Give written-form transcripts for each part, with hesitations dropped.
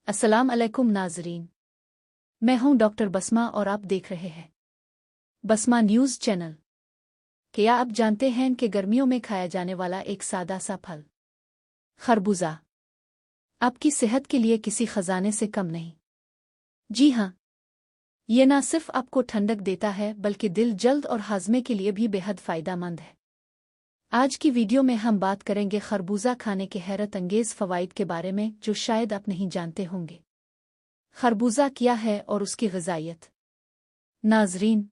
अस्सलाम अलैकुम नाजरीन। मैं हूं डॉक्टर बसमा और आप देख रहे हैं बसमा न्यूज़ चैनल। क्या आप जानते हैं कि गर्मियों में खाया जाने वाला एक सादा सा फल खरबूजा आपकी सेहत के लिए किसी खजाने से कम नहीं। जी हाँ, ये न सिर्फ आपको ठंडक देता है बल्कि दिल जल्द और हाजमे के लिए भी बेहद फ़ायदेमंद है। आज की वीडियो में हम बात करेंगे खरबूजा खाने के हैरत अंगेज़ फ़वाइद के बारे में जो शायद आप नहीं जानते होंगे। खरबूजा क्या है और उसकी ग़िज़ाइयत। नाज़रीन,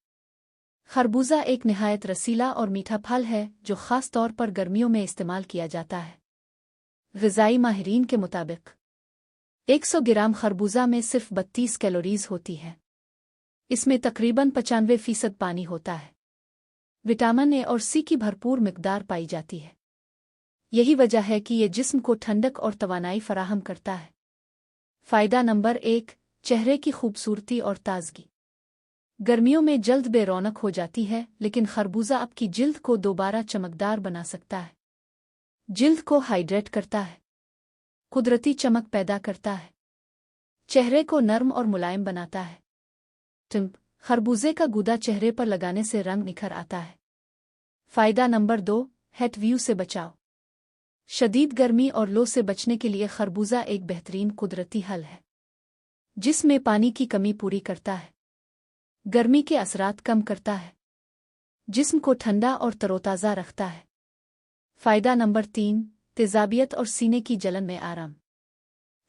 खरबूजा एक निहायत रसीला और मीठा फल है जो ख़ास तौर पर गर्मियों में इस्तेमाल किया जाता है। ग़िज़ाई माहिरीन के मुताबिक 100 ग्राम खरबूजा में सिर्फ 32 कैलोरीज़ होती है। इसमें तकरीबन 95% पानी होता है। विटामिन ए और सी की भरपूर मिकदार पाई जाती है। यही वजह है कि ये जिस्म को ठंडक और तवानाई फराहम करता है। फ़ायदा नंबर 1, चेहरे की खूबसूरती और ताज़गी। गर्मियों में जल्द बेरौनक हो जाती है, लेकिन खरबूजा आपकी जिल्द को दोबारा चमकदार बना सकता है। जिल्द को हाइड्रेट करता है, कुदरती चमक पैदा करता है, चेहरे को नर्म और मुलायम बनाता है। खरबूजे का गूदा चेहरे पर लगाने से रंग निखर आता है। फ़ायदा नंबर 2, हेट व्यू से बचाव। शदीद गर्मी और लो से बचने के लिए खरबूजा एक बेहतरीन कुदरती हल है। जिसमें पानी की कमी पूरी करता है, गर्मी के असरात कम करता है, जिस्म को ठंडा और तरोताज़ा रखता है। फ़ायदा नंबर 3, तेज़ाबियत और सीने की जलन में आराम।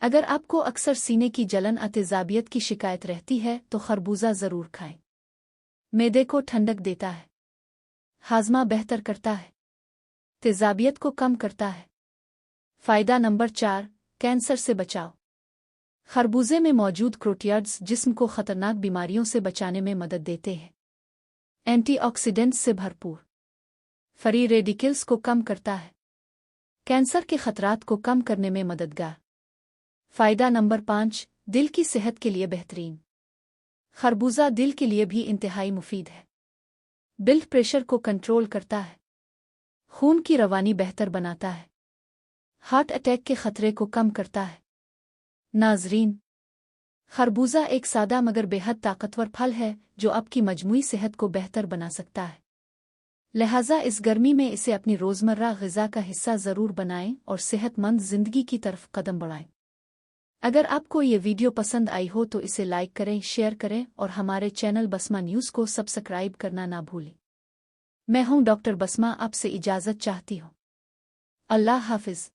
अगर आपको अक्सर सीने की जलन और तेज़ाबियत की शिकायत रहती है तो खरबूजा ज़रूर खाएं। मैदे को ठंडक देता है, हाज़मा बेहतर करता है, तेज़ाबियत को कम करता है। फ़ायदा नंबर 4, कैंसर से बचाव। खरबूजे में मौजूद क्रोटियड्स जिस्म को ख़तरनाक बीमारियों से बचाने में मदद देते हैं। एंटीऑक्सीडेंट्स से भरपूर, फ्री रेडिकल्स को कम करता है, कैंसर के खतरात को कम करने में मददगार। फ़ायदा नंबर 5, दिल की सेहत के लिए बेहतरीन। खरबूजा दिल के लिए भी इंतहाई मुफीद है। ब्लड प्रेशर को कंट्रोल करता है, खून की रवानी बेहतर बनाता है, हार्ट अटैक के खतरे को कम करता है। नाज़रीन, खरबूजा एक सादा मगर बेहद ताकतवर फल है जो आपकी मजमूई सेहत को बेहतर बना सकता है। लिहाजा इस गर्मी में इसे अपनी रोज़मर्रा ग़िज़ा का हिस्सा ज़रूर बनाएं और सेहतमंद ज़िंदगी की तरफ कदम बढ़ाएं। अगर आपको ये वीडियो पसंद आई हो तो इसे लाइक करें, शेयर करें और हमारे चैनल बसमा न्यूज़ को सब्सक्राइब करना ना भूलें। मैं हूं डॉक्टर बसमा, आपसे इजाज़त चाहती हूं। अल्लाह हाफ़िज़।